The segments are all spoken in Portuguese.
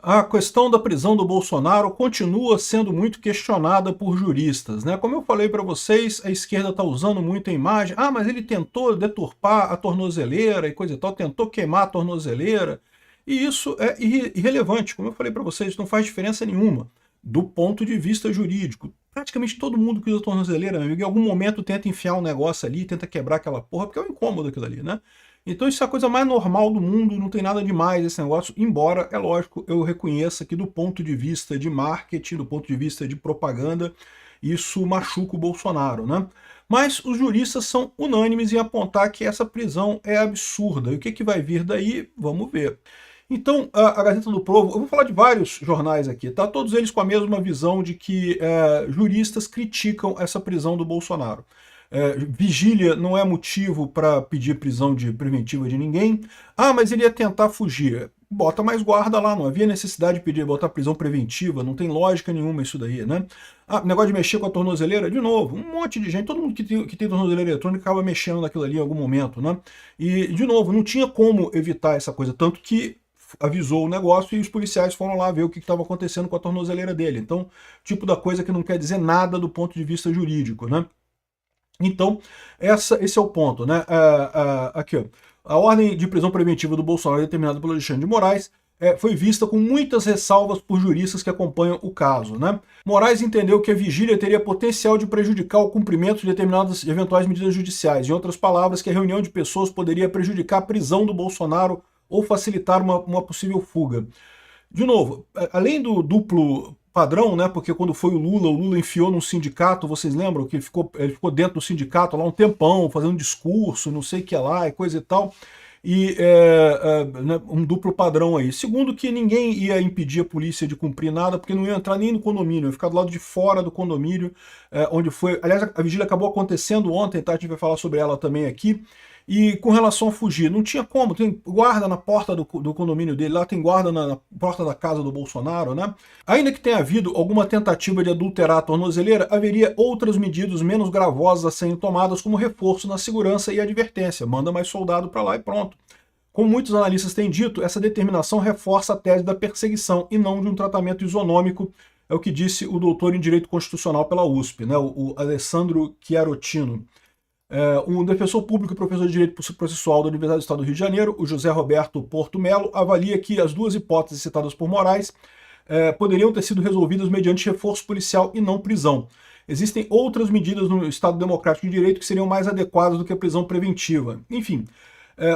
A questão da prisão do Bolsonaro continua sendo muito questionada por juristas, né? Como eu falei para vocês, a esquerda está usando muito a imagem. Ah, mas ele tentou deturpar a tornozeleira e coisa e tal, tentou queimar a tornozeleira. E isso é irrelevante. Como eu falei para vocês, não faz diferença nenhuma do ponto de vista jurídico. Praticamente todo mundo que usa tornozeleira, meu amigo, em algum momento tenta enfiar um negócio ali, tenta quebrar aquela porra, porque é um incômodo aquilo ali, né? Então isso é a coisa mais normal do mundo, não tem nada demais esse negócio, embora, é lógico, eu reconheça que do ponto de vista de marketing, do ponto de vista de propaganda, isso machuca o Bolsonaro, né? Mas os juristas são unânimes em apontar que essa prisão é absurda. E o que, que vai vir daí? Vamos ver. Então, a Gazeta do Povo, eu vou falar de vários jornais aqui, tá? Todos eles com a mesma visão de que juristas criticam essa prisão do Bolsonaro. Vigília não é motivo para pedir prisão preventiva de ninguém. Ah, mas ele ia tentar fugir. Bota mais guarda lá, não havia necessidade de botar prisão preventiva, não tem lógica nenhuma isso daí, né? Ah, negócio de mexer com a tornozeleira, de novo, um monte de gente, todo mundo que tem tornozeleira eletrônica acaba mexendo naquilo ali em algum momento, né? E, de novo, não tinha como evitar essa coisa, tanto que avisou o negócio e os policiais foram lá ver o que estava acontecendo com a tornozeleira dele. Então, tipo da coisa que não quer dizer nada do ponto de vista jurídico, né? Então, esse é o ponto, né? Aqui, ó. A ordem de prisão preventiva do Bolsonaro, determinada pelo Alexandre de Moraes, foi vista com muitas ressalvas por juristas que acompanham o caso, né? Moraes entendeu que a vigília teria potencial de prejudicar o cumprimento de determinadas eventuais medidas judiciais. Em outras palavras, que a reunião de pessoas poderia prejudicar a prisão do Bolsonaro ou facilitar uma possível fuga. De novo, além do duplo padrão, né? Porque quando foi o Lula enfiou num sindicato, vocês lembram que ele ficou dentro do sindicato lá um tempão, fazendo discurso, não sei o que lá, e coisa e tal. E né, um duplo padrão aí. Segundo, que ninguém ia impedir a polícia de cumprir nada, porque não ia entrar nem no condomínio, ia ficar do lado de fora do condomínio, onde foi. Aliás, a vigília acabou acontecendo ontem, tá? A gente vai falar sobre ela também aqui. E com relação a fugir, não tinha como, tem guarda na porta do condomínio dele, lá tem guarda na porta da casa do Bolsonaro, né? Ainda que tenha havido alguma tentativa de adulterar a tornozeleira, haveria outras medidas menos gravosas a serem tomadas como reforço na segurança e advertência. Manda mais soldado para lá e pronto. Como muitos analistas têm dito, essa determinação reforça a tese da perseguição e não de um tratamento isonômico, é o que disse o doutor em Direito Constitucional pela USP, né, o Alessandro Chiarotino. Um defensor público e professor de Direito Processual da Universidade do Estado do Rio de Janeiro, o José Roberto Porto Melo, avalia que as duas hipóteses citadas por Moraes poderiam ter sido resolvidas mediante reforço policial e não prisão. Existem outras medidas no Estado Democrático de Direito que seriam mais adequadas do que a prisão preventiva. Enfim,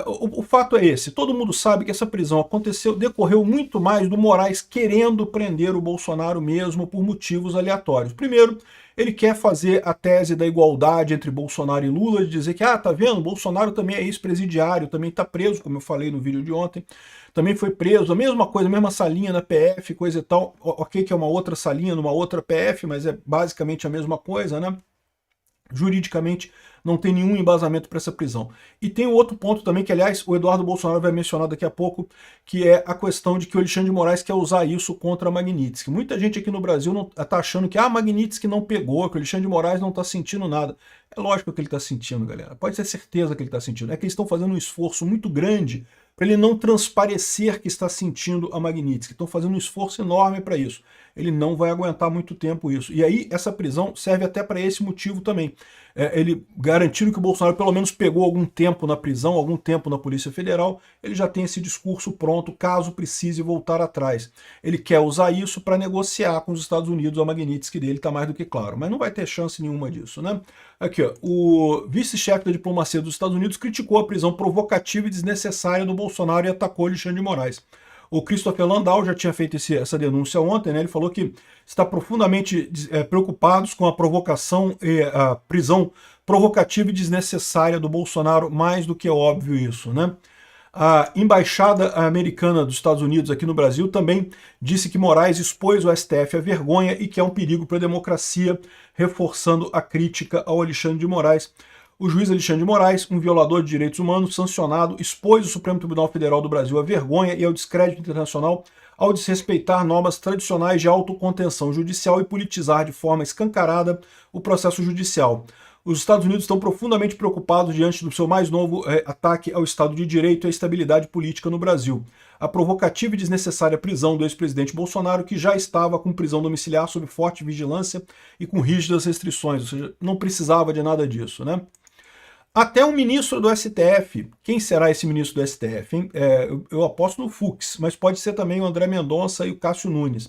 o fato é esse, todo mundo sabe que essa prisão decorreu muito mais do Moraes querendo prender o Bolsonaro mesmo por motivos aleatórios. Primeiro, ele quer fazer a tese da igualdade entre Bolsonaro e Lula, de dizer que, tá vendo, Bolsonaro também é ex-presidiário, também está preso, como eu falei no vídeo de ontem, também foi preso, a mesma coisa, a mesma salinha na PF, coisa e tal, ok que é uma outra salinha numa outra PF, mas é basicamente a mesma coisa, né? Juridicamente não tem nenhum embasamento para essa prisão. E tem um outro ponto também, que aliás o Eduardo Bolsonaro vai mencionar daqui a pouco, que é a questão de que o Alexandre de Moraes quer usar isso contra a Magnitsky. Muita gente aqui no Brasil está achando que a Magnitsky não pegou, que o Alexandre de Moraes não está sentindo nada. É lógico que ele está sentindo, galera. Pode ter certeza que ele está sentindo. É que eles estão fazendo um esforço muito grande para ele não transparecer que está sentindo a Magnitsky. Estão fazendo um esforço enorme para isso. Ele não vai aguentar muito tempo isso. E aí essa prisão serve até para esse motivo também. Ele garantindo que o Bolsonaro pelo menos pegou algum tempo na prisão, algum tempo na Polícia Federal, ele já tem esse discurso pronto caso precise voltar atrás. Ele quer usar isso para negociar com os Estados Unidos, a Magnitsky dele está mais do que claro, mas não vai ter chance nenhuma disso, né? Aqui, ó, o vice-chefe da diplomacia dos Estados Unidos criticou a prisão provocativa e desnecessária do Bolsonaro e atacou Alexandre de Moraes. O Christopher Landau já tinha feito essa denúncia ontem, né? Ele falou que está profundamente preocupado com a provocação e a prisão provocativa e desnecessária do Bolsonaro, mais do que é óbvio isso, né? A embaixada americana dos Estados Unidos aqui no Brasil também disse que Moraes expôs o STF à vergonha e que é um perigo para a democracia, reforçando a crítica ao Alexandre de Moraes. O juiz Alexandre de Moraes, um violador de direitos humanos sancionado, expôs o Supremo Tribunal Federal do Brasil à vergonha e ao descrédito internacional ao desrespeitar normas tradicionais de autocontenção judicial e politizar de forma escancarada o processo judicial. Os Estados Unidos estão profundamente preocupados diante do seu mais novo ataque ao Estado de Direito e à estabilidade política no Brasil. a provocativa e desnecessária prisão do ex-presidente Bolsonaro, que já estava com prisão domiciliar sob forte vigilância e com rígidas restrições, ou seja, não precisava de nada disso, né? Até um ministro do STF, quem será esse ministro do STF, hein? Eu aposto no Fux, mas pode ser também o André Mendonça e o Cássio Nunes.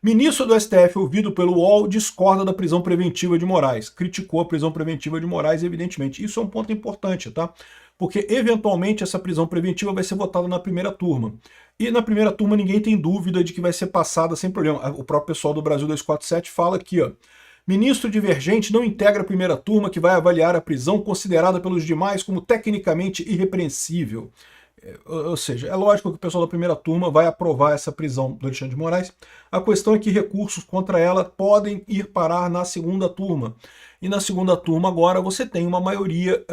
Ministro do STF, ouvido pelo UOL, discorda da prisão preventiva de Moraes. Criticou a prisão preventiva de Moraes, evidentemente. Isso é um ponto importante, tá? Porque, eventualmente, essa prisão preventiva vai ser votada na primeira turma. E na primeira turma ninguém tem dúvida de que vai ser passada sem problema. O próprio pessoal do Brasil 247 fala aqui, ó. Ministro divergente não integra a primeira turma que vai avaliar a prisão considerada pelos demais como tecnicamente irrepreensível. Ou seja, é lógico que o pessoal da primeira turma vai aprovar essa prisão do Alexandre de Moraes. A questão é que recursos contra ela podem ir parar na segunda turma. E na segunda turma agora você tem uma maioria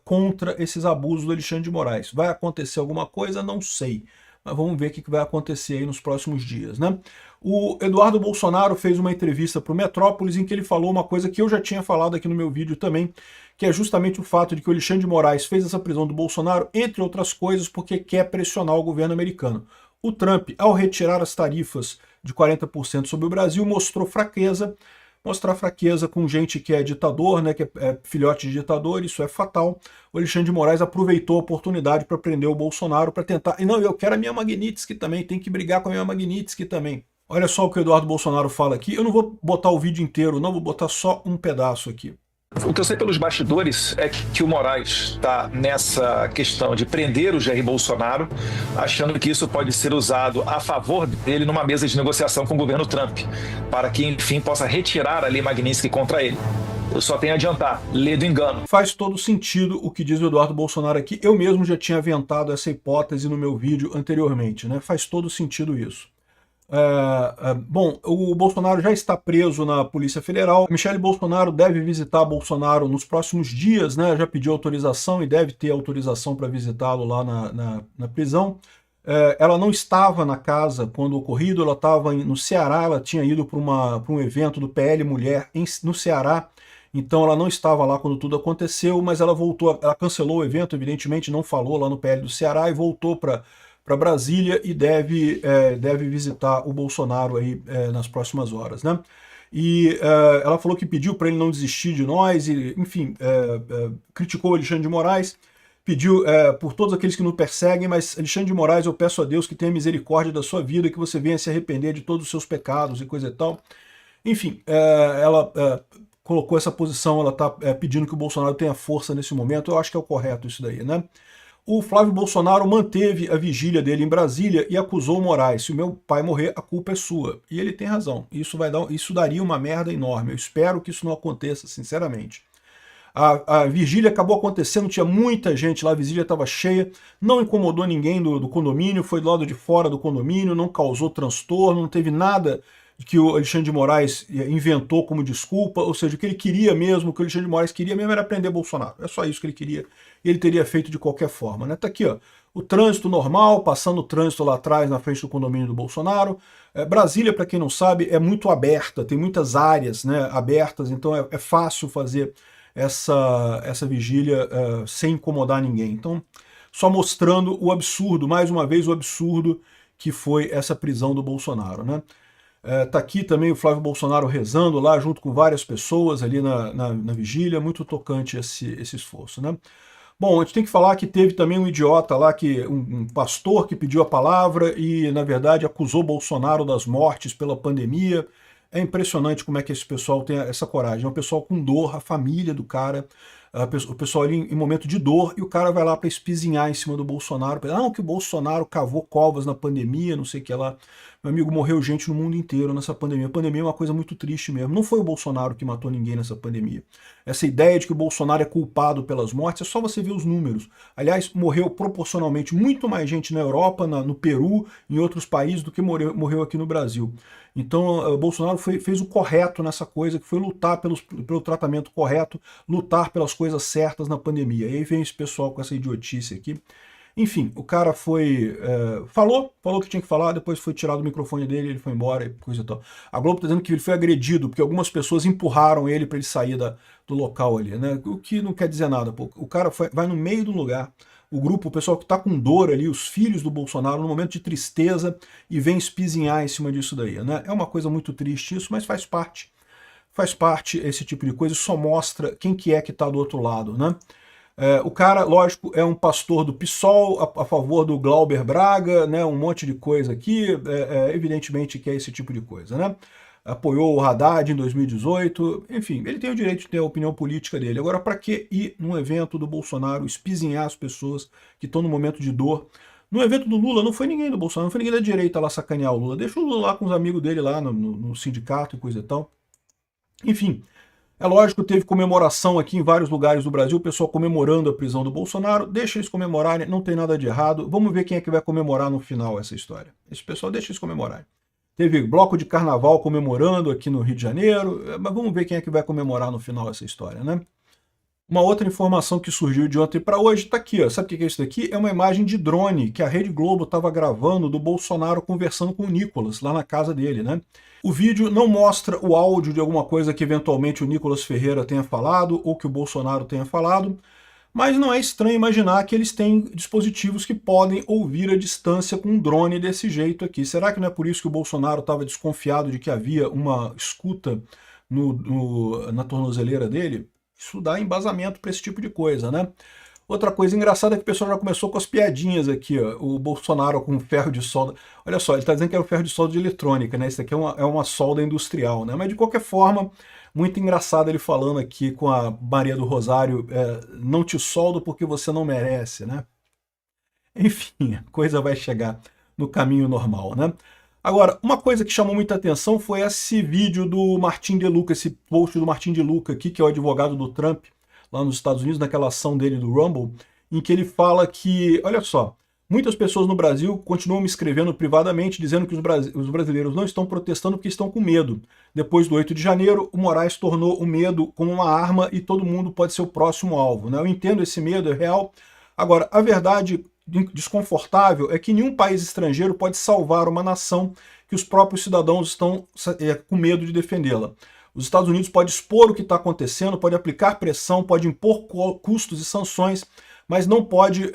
contra esses abusos do Alexandre de Moraes. Vai acontecer alguma coisa? Não sei. Mas vamos ver o que vai acontecer aí nos próximos dias, né? O Eduardo Bolsonaro fez uma entrevista para o Metrópolis em que ele falou uma coisa que eu já tinha falado aqui no meu vídeo também, que é justamente o fato de que o Alexandre de Moraes fez essa prisão do Bolsonaro, entre outras coisas, porque quer pressionar o governo americano. O Trump, ao retirar as tarifas de 40% sobre o Brasil, mostrou fraqueza. Mostrar fraqueza com gente que é ditador, né, que é filhote de ditador, isso é fatal. O Alexandre de Moraes aproveitou a oportunidade para prender o Bolsonaro, para tentar... E não, eu quero a minha Magnitsky também, tem que brigar com a minha Magnitsky também. Olha só o que o Eduardo Bolsonaro fala aqui. Eu não vou botar o vídeo inteiro, não, vou botar só um pedaço aqui. O que eu sei pelos bastidores é que o Moraes está nessa questão de prender o Jair Bolsonaro, achando que isso pode ser usado a favor dele numa mesa de negociação com o governo Trump, para que, enfim, possa retirar a lei Magnitsky contra ele. Eu só tenho a adiantar, lê do engano. Faz todo sentido o que diz o Eduardo Bolsonaro aqui. Eu mesmo já tinha aventado essa hipótese no meu vídeo anteriormente, né? Faz todo sentido isso. Bom, o Bolsonaro já está preso na Polícia Federal. Michele Bolsonaro deve visitar Bolsonaro nos próximos dias, né? Já pediu autorização e deve ter autorização para visitá-lo lá na prisão. Ela não estava na casa quando o ocorrido, ela estava no Ceará, ela tinha ido para um evento do PL Mulher no Ceará, então ela não estava lá quando tudo aconteceu, mas ela voltou, ela cancelou o evento, evidentemente não falou lá no PL do Ceará e voltou para Brasília e deve visitar o Bolsonaro aí nas próximas horas, né? E ela falou que pediu para ele não desistir de nós, e, enfim, criticou o Alexandre de Moraes, pediu por todos aqueles que nos perseguem, mas Alexandre de Moraes, eu peço a Deus que tenha misericórdia da sua vida, que você venha se arrepender de todos os seus pecados e coisa e tal. Enfim, ela colocou essa posição, ela está pedindo que o Bolsonaro tenha força nesse momento, eu acho que é o correto isso daí, né? O Flávio Bolsonaro manteve a vigília dele em Brasília e acusou o Moraes. Se o meu pai morrer, a culpa é sua. E ele tem razão. Isso daria uma merda enorme. Eu espero que isso não aconteça, sinceramente. A vigília acabou acontecendo, tinha muita gente lá, a vigília estava cheia, não incomodou ninguém do condomínio, foi do lado de fora do condomínio, não causou transtorno, não teve nada que o Alexandre de Moraes inventou como desculpa, ou seja, o que ele queria mesmo, o que o Alexandre de Moraes queria mesmo era prender Bolsonaro. É só isso que ele queria, e ele teria feito de qualquer forma, né? Tá aqui, ó, o trânsito normal, passando o trânsito lá atrás, na frente do condomínio do Bolsonaro. Brasília, para quem não sabe, é muito aberta, tem muitas áreas, né, abertas, então é fácil fazer essa vigília sem incomodar ninguém. Então, só mostrando o absurdo, mais uma vez o absurdo que foi essa prisão do Bolsonaro, né? Tá aqui também o Flávio Bolsonaro rezando lá, junto com várias pessoas ali na vigília, muito tocante esse esforço, né? Bom, a gente tem que falar que teve também um idiota lá, um pastor que pediu a palavra e, na verdade, acusou Bolsonaro das mortes pela pandemia. É impressionante como é que esse pessoal tem essa coragem. É um pessoal com dor, a família do cara, o pessoal ali em momento de dor, e o cara vai lá para espizinhar em cima do Bolsonaro. Não, que o Bolsonaro cavou covas na pandemia, não sei o que lá. Meu amigo, morreu gente no mundo inteiro nessa pandemia. A pandemia é uma coisa muito triste mesmo. Não foi o Bolsonaro que matou ninguém nessa pandemia. Essa ideia de que o Bolsonaro é culpado pelas mortes, é só você ver os números. Aliás, morreu proporcionalmente muito mais gente na Europa, no Peru, em outros países, do que morreu aqui no Brasil. Então, o Bolsonaro fez o correto nessa coisa, que foi lutar pelo tratamento correto, lutar pelas coisas certas na pandemia. E aí vem esse pessoal com essa idiotice aqui. Enfim, o cara falou o que tinha que falar, depois foi tirado o microfone dele, ele foi embora e coisa e tal. A Globo está dizendo que ele foi agredido, porque algumas pessoas empurraram ele para ele sair do local ali, né? O que não quer dizer nada, pô. O cara vai no meio do lugar, o grupo, o pessoal que está com dor ali, os filhos do Bolsonaro, no momento de tristeza, e vem espizinhar em cima disso daí, né? É uma coisa muito triste isso, mas faz parte esse tipo de coisa, só mostra quem que é que está do outro lado, né? O cara, lógico, é um pastor do PSOL, a favor do Glauber Braga, né? Um monte de coisa aqui, evidentemente que é esse tipo de coisa, né? Apoiou o Haddad em 2018, enfim, ele tem o direito de ter a opinião política dele. Agora, para que ir num evento do Bolsonaro, espizinhar as pessoas que estão no momento de dor? No evento do Lula não foi ninguém do Bolsonaro, não foi ninguém da direita lá sacanear o Lula, deixa o Lula lá com os amigos dele lá no sindicato e coisa e tal. Enfim, é lógico que teve comemoração aqui em vários lugares do Brasil, o pessoal comemorando a prisão do Bolsonaro, deixa eles comemorarem, não tem nada de errado, vamos ver quem é que vai comemorar no final essa história. Esse pessoal deixa eles comemorarem. Teve bloco de carnaval comemorando aqui no Rio de Janeiro, mas vamos ver quem é que vai comemorar no final essa história, né? Uma outra informação que surgiu de ontem para hoje está aqui, ó. Sabe o que é isso daqui? É uma imagem de drone que a Rede Globo estava gravando do Bolsonaro conversando com o Nicolas, lá na casa dele, né? O vídeo não mostra o áudio de alguma coisa que eventualmente o Nicolas Ferreira tenha falado ou que o Bolsonaro tenha falado, mas não é estranho imaginar que eles têm dispositivos que podem ouvir à distância com um drone desse jeito aqui. Será que não é por isso que o Bolsonaro estava desconfiado de que havia uma escuta na tornozeleira dele? Isso dá embasamento para esse tipo de coisa, né? Outra coisa engraçada é que o pessoal já começou com as piadinhas aqui, ó. O Bolsonaro com ferro de solda. Olha só, ele está dizendo que é o ferro de solda de eletrônica, né? Isso aqui é uma solda industrial, né? Mas de qualquer forma, muito engraçado ele falando aqui com a Maria do Rosário, não te soldo porque você não merece, né? Enfim, a coisa vai chegar no caminho normal, né? Agora, uma coisa que chamou muita atenção foi esse vídeo do Martin de Luca, esse post do Martin de Luca aqui, que é o advogado do Trump, lá nos Estados Unidos, naquela ação dele do Rumble, em que ele fala que, olha só, muitas pessoas no Brasil continuam me escrevendo privadamente dizendo que os brasileiros não estão protestando porque estão com medo. Depois do 8 de janeiro, o Moraes tornou o medo como uma arma e todo mundo pode ser o próximo alvo, né? Eu entendo esse medo, é real. Agora, a verdade desconfortável é que nenhum país estrangeiro pode salvar uma nação que os próprios cidadãos estão com medo de defendê-la. Os Estados Unidos pode expor o que está acontecendo, pode aplicar pressão, pode impor custos e sanções, mas não pode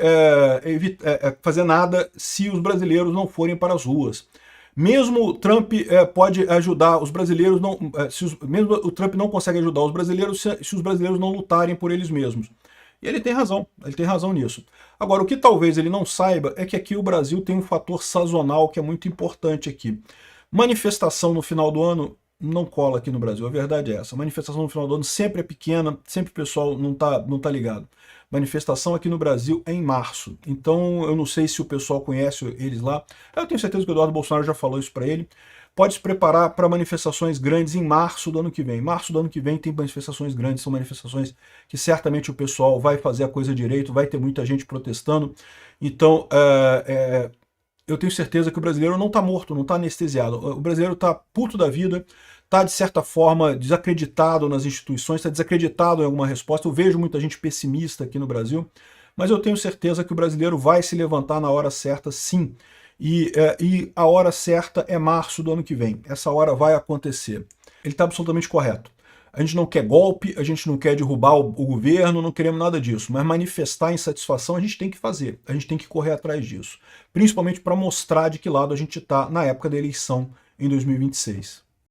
fazer nada se os brasileiros não forem para as ruas. Mesmo o Trump pode ajudar os brasileiros, mesmo o Trump não consegue ajudar os brasileiros se os brasileiros não lutarem por eles mesmos. E ele tem razão nisso. Agora, o que talvez ele não saiba é que aqui o Brasil tem um fator sazonal que é muito importante aqui. Manifestação no final do ano não cola aqui no Brasil, a verdade é essa. Manifestação no final do ano sempre é pequena, sempre o pessoal não tá ligado. Manifestação aqui no Brasil é em março, então eu não sei se o pessoal conhece eles lá. Eu tenho certeza que o Eduardo Bolsonaro já falou isso para ele. Pode se preparar para manifestações grandes em março do ano que vem. Março do ano que vem tem manifestações grandes, são manifestações que certamente o pessoal vai fazer a coisa direito, vai ter muita gente protestando. Então, eu tenho certeza que o brasileiro não está morto, não está anestesiado. O brasileiro está puto da vida, está, de certa forma, desacreditado nas instituições, está desacreditado em alguma resposta. Eu vejo muita gente pessimista aqui no Brasil, mas eu tenho certeza que o brasileiro vai se levantar na hora certa, sim. E a hora certa é março do ano que vem. Essa hora vai acontecer. Ele está absolutamente correto. A gente não quer golpe, a gente não quer derrubar o governo, não queremos nada disso. Mas manifestar insatisfação a gente tem que fazer. A gente tem que correr atrás disso. Principalmente para mostrar de que lado a gente está na época da eleição em 2026.